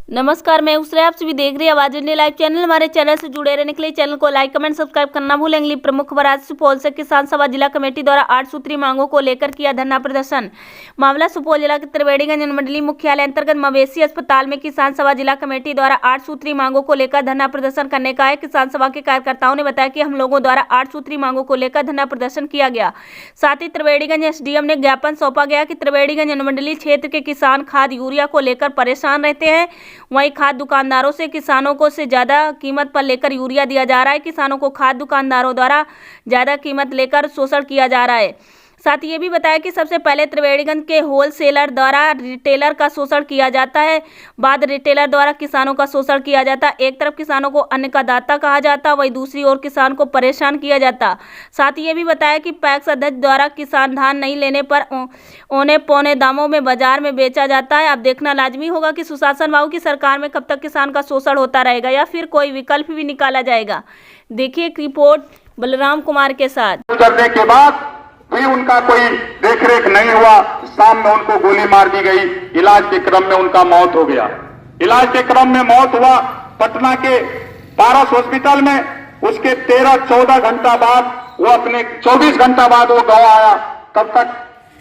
नमस्कार, मैं उसरे आप सभी देख रहे हैं आवाज इंडिया लाइव चैनल। हमारे चैनल से जुड़े रहने के लिए चैनल को लाइक कमेंट सब्सक्राइब करना भूलेंगे। प्रमुख खबर आज सुपौल से किसान सभा जिला कमेटी द्वारा 8 सूत्री मांगों को लेकर किया धरना प्रदर्शन। मामला सुपौल जिला के त्रिवेणीगंज मंडलीय मुख्यालय अंतर्गत मवेशी अस्पताल में किसान सभा जिला कमेटी द्वारा 8 सूत्री मांगों को लेकर धरना प्रदर्शन करने का है। किसान सभा के कार्यकर्ताओं ने बताया कि हम लोगों द्वारा 8 सूत्री मांगों को लेकर धरना प्रदर्शन किया गया। साथ ही त्रिवेणीगंज एसडीएम ने ज्ञापन सौंपा गया कि त्रिवेणीगंज अनुमंडलीय क्षेत्र के किसान खाद यूरिया को लेकर परेशान रहते हैं। वहीं खाद दुकानदारों से किसानों को से ज्यादा कीमत पर लेकर यूरिया दिया जा रहा है। किसानों को खाद दुकानदारों द्वारा ज्यादा कीमत लेकर शोषण किया जा रहा है। साथ ही ये भी बताया कि सबसे पहले त्रिवेणीगंज के होलसेलर द्वारा रिटेलर का शोषण किया जाता है, बाद रिटेलर द्वारा किसानों का शोषण किया जाता है। एक तरफ किसानों को अन्न का दाता कहा जाता, वहीं दूसरी ओर किसान को परेशान किया जाता। साथ ही ये भी बताया कि पैक्स अध्यक्ष द्वारा किसान धान नहीं लेने पर औने पौने दामों में बाजार में बेचा जाता है। अब देखना लाजमी होगा कि सुशासन बाबू की सरकार में कब तक किसान का शोषण होता रहेगा या फिर कोई विकल्प भी निकाला जाएगा। देखिए एक रिपोर्ट बलराम कुमार के साथ। करने के बाद भी उनका कोई देखरेख नहीं हुआ। शाम में उनको गोली मार दी गई। इलाज के क्रम में उनका मौत हो गया। इलाज के क्रम में मौत हुआ पटना के पारस हॉस्पिटल में। उसके 13-14 घंटा बाद वो अपने 24 घंटा बाद वो गांव आया। तब तक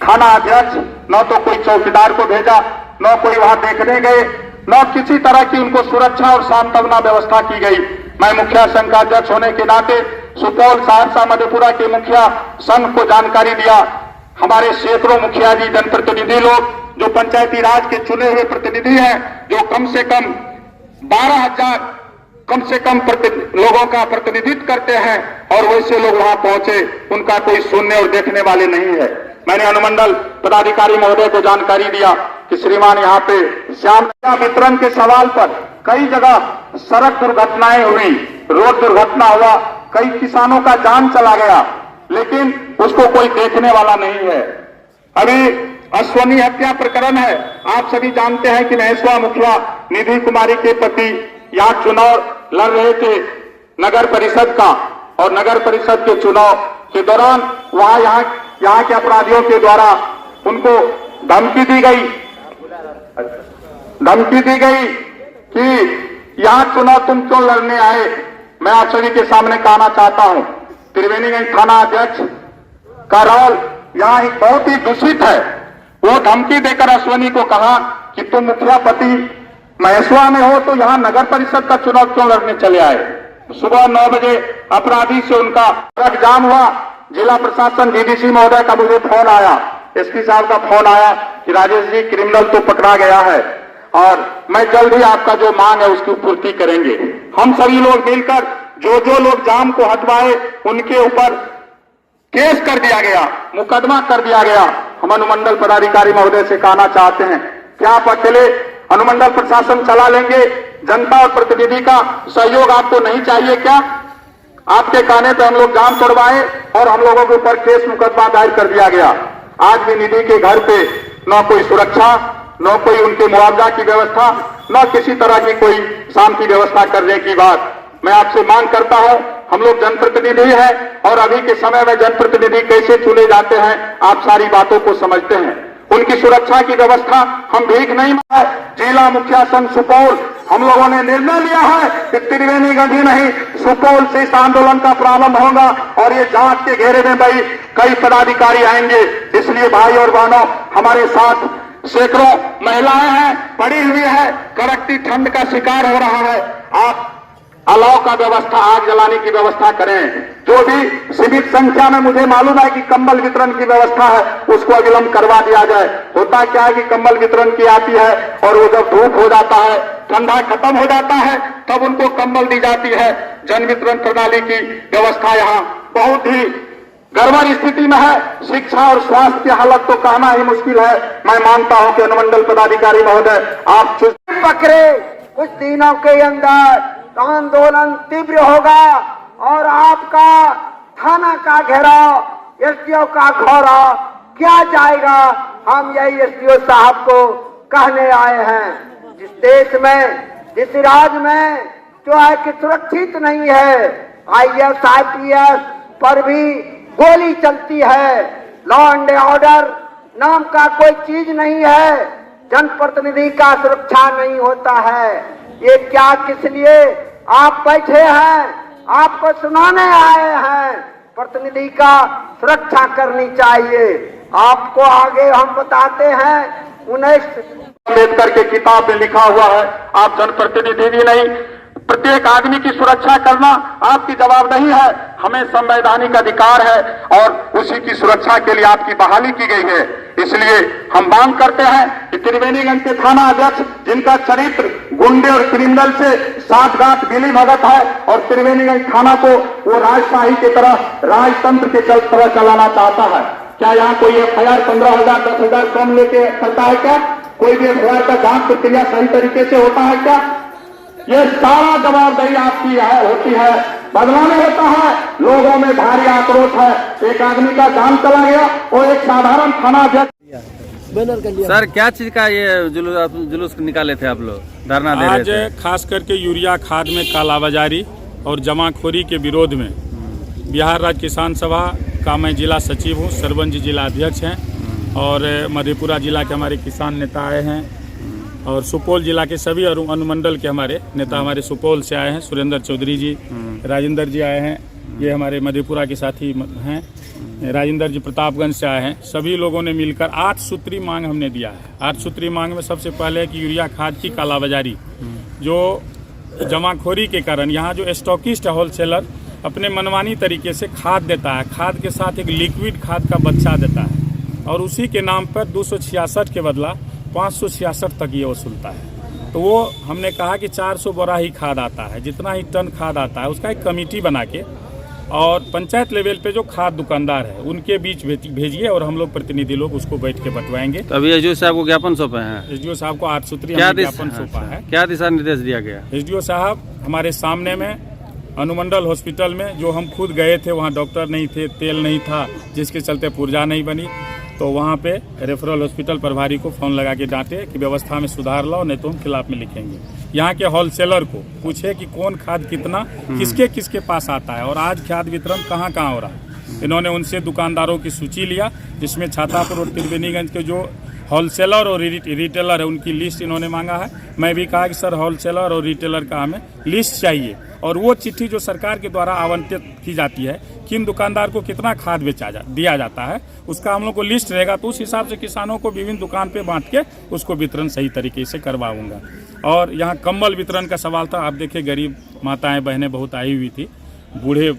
थाना अध्यक्ष न तो कोई चौकीदार को भेजा, न कोई वहां देखने गए, न किसी तरह की उनको सुरक्षा और सांत्वना व्यवस्था की गई। मैं मुखिया संघ का अध्यक्ष होने के नाते सुपौल, सहरसा, मधेपुरा के मुखिया संघ को जानकारी दिया। हमारे सैकड़ों मुखिया जी, जनप्रतिनिधि लोग जो पंचायती राज के चुने हुए प्रतिनिधि हैं, जो कम से कम 12,000 लोगों का प्रतिनिधित्व करते हैं, और वैसे लोग वहां पहुंचे, उनका कोई सुनने और देखने वाले नहीं है। मैंने अनुमंडल पदाधिकारी महोदय को जानकारी दिया कि श्रीमान यहाँ पे श्याम वितरण के सवाल पर कई जगह सड़क दुर्घटनाएं हुई, रोड दुर्घटना हुआ, कई किसानों का जान चला गया, लेकिन उसको कोई देखने वाला नहीं है। अभी अश्वनी हत्या प्रकरण है। आप सभी जानते हैं कि महेश्वा मुखिया निधि कुमारी के पति यहाँ चुनाव लड़ रहे थे नगर परिषद का, और नगर परिषद के चुनाव के दौरान वहां यहाँ के अपराधियों के द्वारा उनको धमकी दी गई कि यहाँ चुनाव तुम क्यों लड़ने आए। मैं आप सभी के सामने कहना चाहता हूं, त्रिवेणीगंज थाना अध्यक्ष का रोल यहाँ बहुत ही दूषित है। वो धमकी देकर अश्वनी को कहा कि तुम मुखिया पति महेश्वा में हो तो यहाँ नगर परिषद का चुनाव क्यों लड़ने चले आए। सुबह 9 बजे अपराधी से उनका ट्रक जाम हुआ। जिला प्रशासन डीडीसी महोदय का मुझे फोन आया, एसपी साहब का फोन आया कि राजेश जी क्रिमिनल तो पकड़ा गया है और मैं जल्द ही आपका जो मांग है उसकी पूर्ति करेंगे। हम सभी लोग मिलकर जो लोग जाम को हटवाए उनके ऊपर केस कर दिया गया, मुकदमा कर दिया गया। हम अनुमंडल पदाधिकारी महोदय से कहना चाहते हैं, क्या आप अकेले अनुमंडल प्रशासन चला लेंगे? जनता और प्रतिनिधि का सहयोग आपको नहीं चाहिए क्या? आपके कहने पर हम लोग जाम तोड़वाए और हम लोगों के ऊपर केस मुकदमा दायर कर दिया गया। आज भी निधि के घर पे न कोई सुरक्षा, न कोई उनके मुआवजा की व्यवस्था, न किसी तरह की कोई शांति व्यवस्था करने की बात। मैं आपसे मांग करता हूं, हम लोग जनप्रतिनिधि हैं और अभी के समय में जनप्रतिनिधि कैसे चुने जाते हैं आप सारी बातों को समझते हैं। उनकी सुरक्षा की व्यवस्था हम भीख नहीं मांगे। जिला मुखिया संघ सुपौल हम लोगों ने निर्णय लिया है कि त्रिवेणीगंज ही नहीं सुपौल से इस आंदोलन का प्रारंभ होगा और ये जांच के घेरे में भाई कई पदाधिकारी आएंगे। इसलिए भाई और बहनों, हमारे साथ सैकड़ों महिलाएं हैं, पड़ी हुई है, कड़कती ठंड का शिकार हो रहा है। आप अलाव का व्यवस्था, आग जलाने की व्यवस्था करें। जो भी सीमित संख्या में मुझे मालूम है कि कंबल वितरण की व्यवस्था है उसको अविलंब करवा दिया जाए। होता क्या है कि कंबल वितरण की आती है और वो जब धूप हो जाता है, ठंडा खत्म हो जाता है, तब उनको कंबल दी जाती है। जन वितरण प्रणाली की व्यवस्था यहाँ बहुत ही गड़बड़ स्थिति में है। शिक्षा और स्वास्थ्य की हालत तो कहना ही मुश्किल है। मैं मानता हूं कि अनुमंडल पदाधिकारी महोदय आप पकड़े कुछ दिनों के अंदर आंदोलन तीव्र होगा और आपका थाना का घेराव, एसडीओ का घेराव किया जाएगा। हम यही एसडीओ साहब को कहने आए हैं। जिस देश में, जिस राज्य में जो है कि सुरक्षित नहीं है, IAS IPS पर भी गोली चलती है, लॉ एंड ऑर्डर नाम का कोई चीज नहीं है, जनप्रतिनिधि का सुरक्षा नहीं होता है। ये क्या किस लिए आप बैठे हैं? आपको सुनाने आए हैं। प्रतिनिधि का सुरक्षा करनी चाहिए। आपको आगे हम बताते हैं 19 अम्बेडकर के किताब में लिखा हुआ है, आप जनप्रतिनिधि भी नहीं, प्रत्येक आदमी की सुरक्षा करना आपकी जवाबदेही है। हमें संवैधानिक अधिकार है और उसी की सुरक्षा के लिए आपकी बहाली की गई है। इसलिए हम मांग करते हैं कि त्रिवेणीगंज के थाना अध्यक्ष, जिनका चरित्र गुंडे और क्रिमिनल से साठगांठ मिली भगत है और त्रिवेणीगंज थाना को वो राजशाही की तरह, राजतंत्र के तरह चलाना चाहता है, क्या यहाँ कोई FIR 15,000 10,000 कम लेके करता है क्या? कोई भी FIR का जांच प्रक्रिया सही तरीके से होता है क्या? ये सारा जवाबदेही आपकी होती है, बदलाव में होता है। लोगों में भारी आक्रोश है। एक आदमी का जान चला गया और एक साधारण थाना अध्यक्ष। सर, क्या चीज का ये जुलूस निकाले थे आप लोग, धरना दे रहे थे? आज खास करके यूरिया खाद में कालाबाजारी और जमाखोरी के विरोध में बिहार राज्य किसान सभा का मैं जिला सचिव हूँ, सरपंच जिला अध्यक्ष हैं और मधेपुरा जिला के हमारे किसान नेता आए हैं और सुपौल जिला के सभी अनुमंडल के हमारे नेता हमारे सुपौल से आए हैं। सुरेंद्र चौधरी जी, राजेंद्र जी आए हैं, ये हमारे मधेपुरा के साथी हैं। राजेंद्र जी प्रतापगंज से आए हैं। सभी लोगों ने मिलकर 8 सूत्री मांग हमने दिया है। 8 सूत्री मांग में सबसे पहले है कि यूरिया खाद की कालाबाजारी, जो जमाखोरी के कारण यहाँ जो स्टॉकिस्ट है, होलसेलर, अपने मनमानी तरीके से खाद देता है, खाद के साथ एक लिक्विड खाद का बच्चा देता है और उसी के नाम पर 266 के बदला 566 तक ये वसूलता है। तो वो हमने कहा कि 400 बोरा ही खाद आता है, जितना ही टन खाद आता है उसका एक कमेटी बना के और पंचायत लेवल पे जो खाद दुकानदार है उनके बीच भेजिए और हम लोग प्रतिनिधि लोग उसको बैठ के बंटवाएंगे। तो अभी SDO साहब को ज्ञापन सौंपे हैं? SDO साहब को 8 सूत्री ज्ञापन सौंपा है। क्या दिशा निर्देश दिया गया? SDO साहब हमारे सामने में अनुमंडल हॉस्पिटल में, जो हम खुद गए थे, वहाँ डॉक्टर नहीं थे, तेल नहीं था, जिसके चलते पुर्जा नहीं बनी, तो वहाँ पे रेफरल हॉस्पिटल प्रभारी को फोन लगा के डांटे कि व्यवस्था में सुधार लाओ, नहीं तो हम खिलाफ में लिखेंगे। यहाँ के होलसेलर को पूछे कि कौन खाद कितना किसके किसके पास आता है और आज खाद वितरण कहाँ कहाँ हो रहा है। इन्होंने उनसे दुकानदारों की सूची लिया, जिसमें छातापुर और त्रिवेणीगंज के जो होलसेलर और रिटेलर है उनकी लिस्ट इन्होंने मांगा है। मैं भी कहा कि सर होलसेलर और रिटेलर का हमें लिस्ट चाहिए और वो चिट्ठी जो सरकार के द्वारा आवंटित की जाती है, किन दुकानदार को कितना खाद दिया जाता है, उसका हम लोग को लिस्ट रहेगा, तो उस हिसाब से किसानों को विभिन्न दुकान पे बांट के उसको वितरण सही तरीके से करवाऊंगा। और यहाँ कंबल वितरण का सवाल था। आप देखिए गरीब माताएं बहनें बहुत आई हुई थी, बूढ़े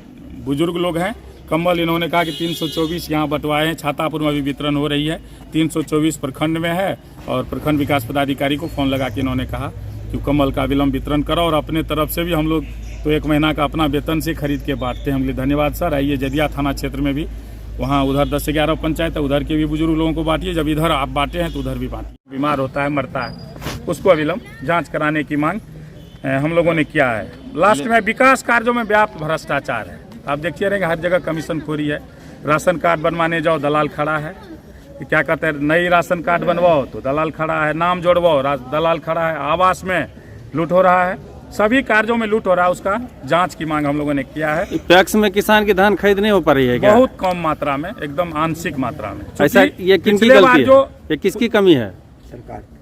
बुजुर्ग लोग हैं। कंबल इन्होंने कहा कि 324 यहाँ बंटवाए हैं, छातापुर में भी वितरण हो रही है, 324 प्रखंड में है और प्रखंड विकास पदाधिकारी को फ़ोन लगा के इन्होंने कहा कि कंबल का विलम्ब वितरण करो और अपने तरफ से भी हम लोग तो 1 महीना का अपना वेतन से खरीद के बांटते हैं। हम धन्यवाद सर। आइए जदिया थाना क्षेत्र में भी, वहाँ उधर 10 से 11 पंचायत है, उधर के भी बुजुर्ग लोगों को बांटिए। जब इधर आप बांटे हैं तो उधर भी बांटिए। बीमार होता है, मरता है, उसको अविलंब जाँच कराने की मांग हम लोगों ने किया है। लास्ट में विकास कार्यों में व्याप्त भ्रष्टाचार है। आप देखिए रहेंगे हर जगह कमीशन खोरी है। राशन कार्ड बनवाने जाओ दलाल खड़ा है, क्या कहते हैं, नई राशन कार्ड बनवाओ तो दलाल खड़ा है, नाम जोड़वाओ दलाल खड़ा है, आवास में लूट हो रहा है, सभी कार्यों में लूट हो रहा है। उसका जांच की मांग हम लोगों ने किया है। पैक्स में किसान की धान खरीद नहीं हो पा रही है क्या? बहुत कम मात्रा में, एकदम आंशिक मात्रा में। ऐसा ये किनकी गलती है? ये किसकी कमी है?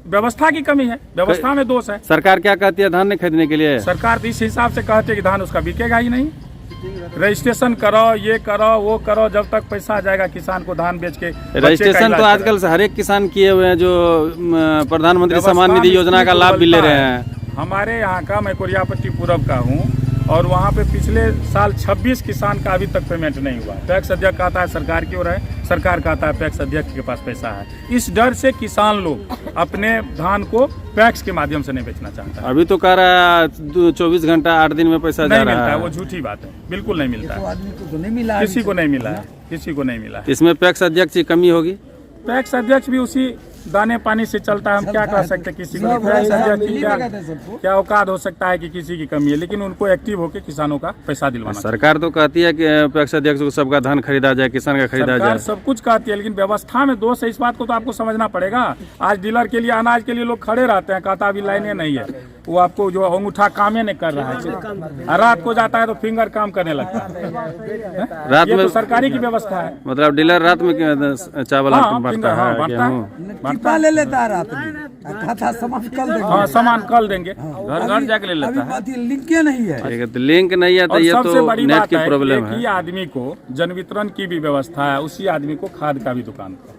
व्यवस्था की कमी है, व्यवस्था में दोष है। सरकार क्या कहती है धान नहीं खरीदने के लिए? सरकार इस हिसाब से कहती है कि धान उसका बिकेगा ही नहीं। रजिस्ट्रेशन करो, ये करो, वो करो, जब तक पैसा आ जाएगा किसान को धान बेच के। रजिस्ट्रेशन तो आजकल हर एक किसान किए हुए हैं, जो प्रधानमंत्री सम्मान निधि योजना का लाभ भी ले रहे हैं। हमारे यहाँ का, मैं कोरियापट्टी पूरब का हूँ और वहाँ पे पिछले साल 26 किसान का अभी तक पेमेंट नहीं हुआ। पैक्स अध्यक्ष कहता है सरकार की ओर है, सरकार कहता है पैक्स अध्यक्ष के पास पैसा है। इस डर से किसान लोग अपने धान को पैक्स के माध्यम से नहीं बेचना चाहता है। अभी तो कह रहा है 24 घंटा 8 दिन में पैसा नहीं जा रहा मिलता है। है। वो झूठी बात है, बिल्कुल नहीं मिलता है। किसी को नहीं मिला है, किसी को नहीं मिला है। इसमें पैक्स अध्यक्ष की कमी होगी। पैक्स अध्यक्ष भी उसी दाने पानी से चलता है। हम क्या कह सकते हैं किसी को? पैक्स अध्यक्ष की क्या औकात हो सकता है कि किसी की कमी है, लेकिन उनको एक्टिव होकर किसानों का पैसा दिलवाना। सरकार तो कहती है कि पैक्स अध्यक्ष को सबका धान खरीदा जाए, किसान का खरीदा जाए। सब कुछ कहती है, लेकिन व्यवस्था में दोष है। इस बात को तो आपको समझना पड़ेगा। आज डीलर के लिए, अनाज के लिए लोग खड़े रहते हैं, कहता अभी लाइनें नहीं है, वो आपको जो अंगूठा कामे नहीं कर रहा है। रात को जाता है तो फिंगर काम करने लगता है। रात ये में तो सरकारी की व्यवस्था है। मतलब डीलर रात में चावल बांटता है, गेहूं? पड़ता है। ले लेता है रात में, कहा था सामान कल देंगे। हाँ, सामान कल देंगे, घर घर जाके ले लेता है। अभी लिंक नहीं है। ठीक है, तो लिंक नहीं है तो और ये सबसे तो बड़ी नेट बात की है, प्रॉब्लम एक है। ही आदमी को जन वितरण की भी व्यवस्था है, उसी आदमी को खाद का भी दुकान का,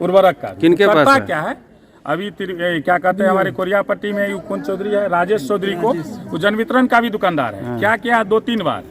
उर्वरक का भी। किनके पास करता है? क्या है अभी क्या कहते हैं हमारे कोरियापट्टी में ये कौन चौधरी है, राजेश चौधरी को, वो जन वितरण का भी दुकानदार है। क्या किया 2-3 बार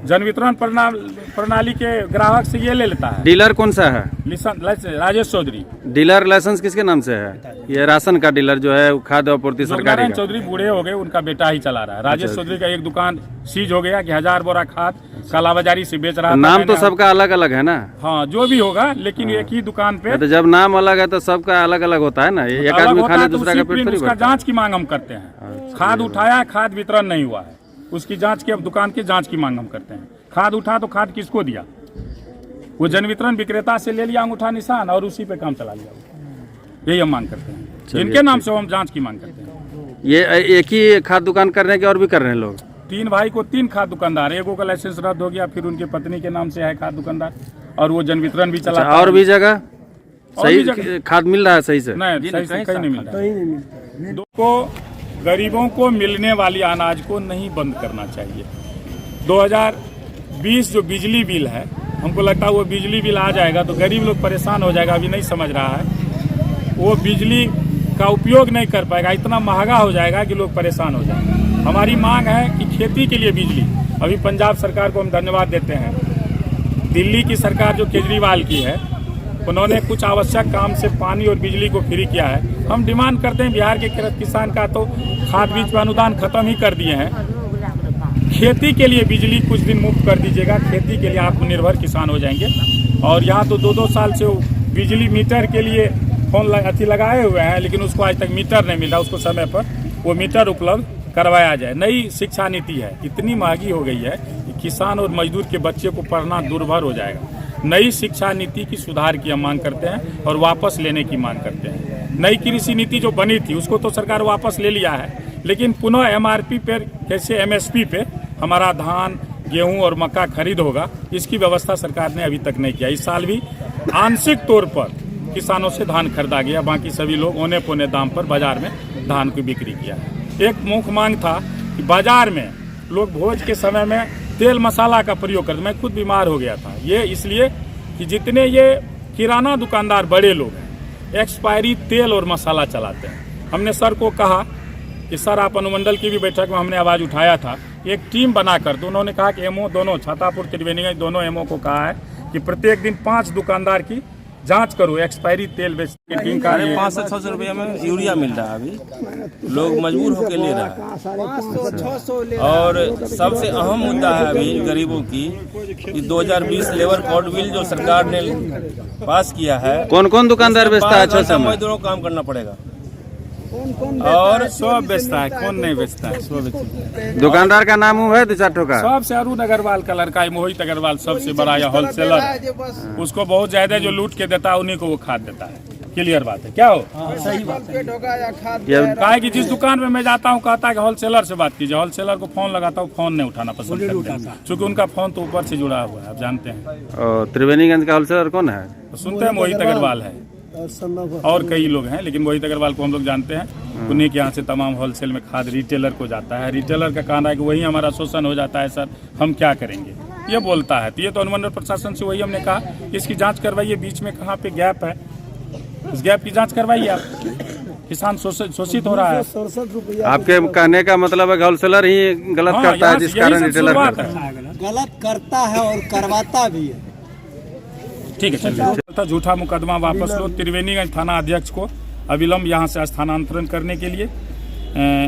जन वितरण प्रणाली के ग्राहक से ये ले लेता है। डीलर कौन सा है? राजेश चौधरी। डीलर लाइसेंस किसके नाम से है? ये राशन का डीलर जो है खाद्य आपूर्ति सरकारी नारायण का। चौधरी बूढ़े हो गए, उनका बेटा ही चला रहा है। राजेश चौधरी का एक दुकान सीज हो गया कि 1000 बोरा खाद कालाबाजारी से बेच रहा था। नाम तो सबका अलग अलग है ना? हाँ, जो भी होगा, लेकिन एक ही दुकान पे तो जब नाम अलग है तो सबका अलग अलग होता है ना, एक अलग आदमी होता खा ले है तो दूसरा का उसी पेट दिन थोड़ी उसका भरता है। जांच की मांग हम करते हैं। खाद उठाया, खाद वितरण नहीं हुआ है, उसकी जांच की, अब दुकान की जांच की मांग हम करते हैं। खाद उठा तो खाद किसको दिया? वो जन वितरण विक्रेता से ले लिया अंगूठा निशान और उसी पे काम चला लिया। यही हम मांग करते हैं, जिनके नाम से हम जांच की मांग करते हैं। ये एक ही खाद दुकान करने के और भी कर रहे हैं लोग? 3 भाई को 3 खाद दुकानदार, एगो का लाइसेंस रद्द हो गया, फिर उनके पत्नी के नाम से है खाद दुकानदार, और वो जन वितरण भी चला। और भी जगह और भी सही खाद मिल रहा है सही से? नहीं, सही से कहीं नहीं मिल रहा है। को गरीबों को मिलने वाली अनाज को नहीं बंद करना चाहिए। 2020 जो बिजली बिल है, हमको लगता है वो बिजली बिल आ जाएगा तो गरीब लोग परेशान हो जाएगा। अभी नहीं समझ रहा है, वो बिजली का उपयोग नहीं कर पाएगा, इतना महंगा हो जाएगा कि लोग परेशान हो जाएंगे। हमारी मांग है कि खेती के लिए बिजली, अभी पंजाब सरकार को हम धन्यवाद देते हैं। दिल्ली की सरकार जो केजरीवाल की है, उन्होंने कुछ आवश्यक काम से पानी और बिजली को फ्री किया है। हम डिमांड करते हैं बिहार के किसान का तो खाद बीज का अनुदान खत्म ही कर दिए हैं। खेती के लिए बिजली कुछ दिन मुफ्त कर दीजिएगा, खेती के लिए आत्मनिर्भर किसान हो जाएंगे। और यहाँ तो 2-2 साल से बिजली मीटर के लिए फोन लगाए हुए हैं, लेकिन उसको आज तक मीटर नहीं मिला। उसको समय पर वो मीटर उपलब्ध करवाया जाए। नई शिक्षा नीति है, इतनी महंगी हो गई है कि किसान और मजदूर के बच्चे को पढ़ना दुर्भर हो जाएगा। नई शिक्षा नीति की सुधार की हम मांग करते हैं और वापस लेने की मांग करते हैं। नई कृषि नीति जो बनी थी उसको तो सरकार वापस ले लिया है, लेकिन पुनः MRP पर, कैसे MSP पे हमारा धान, गेहूं और मक्का खरीद होगा, इसकी व्यवस्था सरकार ने अभी तक नहीं किया। इस साल भी आंशिक तौर पर किसानों से धान खरीदा गया, बाकी सभी लोग औने पौने दाम पर बाजार में धान की बिक्री किया है। एक मुख्य मांग था कि बाजार में लोग भोज के समय में तेल मसाला का प्रयोग करते। मैं खुद बीमार हो गया था, ये इसलिए कि जितने ये किराना दुकानदार बड़े लोग हैं, एक्सपायरी तेल और मसाला चलाते हैं। हमने सर को कहा कि सर, आप अनुमंडल की भी बैठक में हमने आवाज़ उठाया था, एक टीम बनाकर, तो उन्होंने कहा कि MO दोनों छातापुर त्रिवेणीगंज दोनों MO को कहा है कि प्रत्येक दिन 5 दुकानदार की जांच करो एक्सपायरी तेल बेचने की। 500-600 रुपये में यूरिया मिल रहा है, अभी लोग मजबूर होकर ले रहा है। और सबसे अहम मुद्दा है अभी गरीबों की, 2020 लेबर कोड बिल जो सरकार ने पास किया है, कौन कौन दुकानदार बेचता है? 600 में मजदूरों को काम करना पड़ेगा। और सब बेचता है, कौन नहीं बेचता है, सब बेचता है। दुकानदार का नाम है 2-4 का? सबसे अरुण अग्रवाल का लड़का है, मोहित अग्रवाल, सबसे बड़ा या होलसेलर है। उसको बहुत ज्यादा जो लूट के देता है उन्हीं को वो खाद देता है। क्लियर बात है, क्या हो? सही बात है। कहा है कि जिस दुकान में मैं जाता हूँ कहता है कि होलसेलर से बात कीजिए, होलसेलर को फोन लगाता हूँ, फोन नहीं उठाना पसंद करते, क्योंकि उनका फोन तो ऊपर से जुड़ा हुआ है, आप जानते हैं। और त्रिवेणीगंज का होलसेलर कौन है? सुनते हैं मोहित अग्रवाल है, और कई लोग हैं, लेकिन मोहित अग्रवाल को हम लोग जानते हैं। उन्हीं के यहाँ से तमाम होलसेल में खाद रिटेलर को जाता है। रिटेलर का कहना है कि वही हमारा शोषण हो जाता है, सर हम क्या करेंगे, ये बोलता है। तो ये तो अनुमंडल प्रशासन से वही हमने कहा, इसकी जांच करवाइए, बीच में कहाँ पे गैप है, इस गैप की जांच करवाइए आप। किसान शोषित हो रहा है। आपके कहने का मतलब है होलसेलर ही गलत करता है, जिस कारण रिटेलर गलत करता है और करवाता भी है। ठीक है, चलिए। झूठा मुकदमा वापस लो। त्रिवेणीगंज थाना अध्यक्ष को अविलंब यहाँ से स्थानांतरण करने के लिए,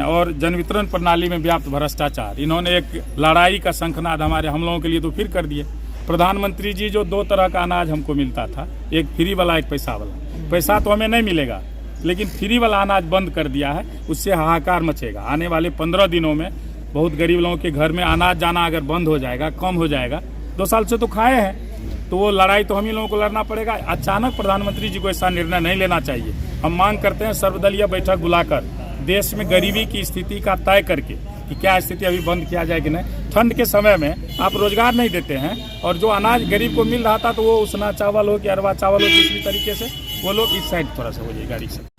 और जन वितरण प्रणाली में व्याप्त भ्रष्टाचार, इन्होंने एक लड़ाई का शंखनाद हमारे हम लोगों के लिए तो फिर कर दिए। प्रधानमंत्री जी जो 2 तरह का अनाज हमको मिलता था, एक फ्री वाला, एक पैसा वाला। पैसा तो हमें नहीं मिलेगा, लेकिन फ्री वाला अनाज बंद कर दिया है, उससे हाहाकार मचेगा। आने वाले 15 दिनों में बहुत गरीब लोगों के घर में अनाज जाना अगर बंद हो जाएगा, कम हो जाएगा, 2 साल से तो खाए हैं, तो वो लड़ाई तो हम ही लोगों को लड़ना पड़ेगा। अचानक प्रधानमंत्री जी को ऐसा निर्णय नहीं लेना चाहिए। हम मांग करते हैं सर्वदलीय बैठक बुलाकर देश में गरीबी की स्थिति का तय करके कि क्या स्थिति अभी बंद किया जाए कि नहीं। ठंड के समय में आप रोजगार नहीं देते हैं, और जो अनाज गरीब को मिल रहा था तो वो उसना चावल हो कि अरवा चावल हो, किसी तरीके से वो लोग इस साइड थोड़ा सा हो जाए गाड़ी से।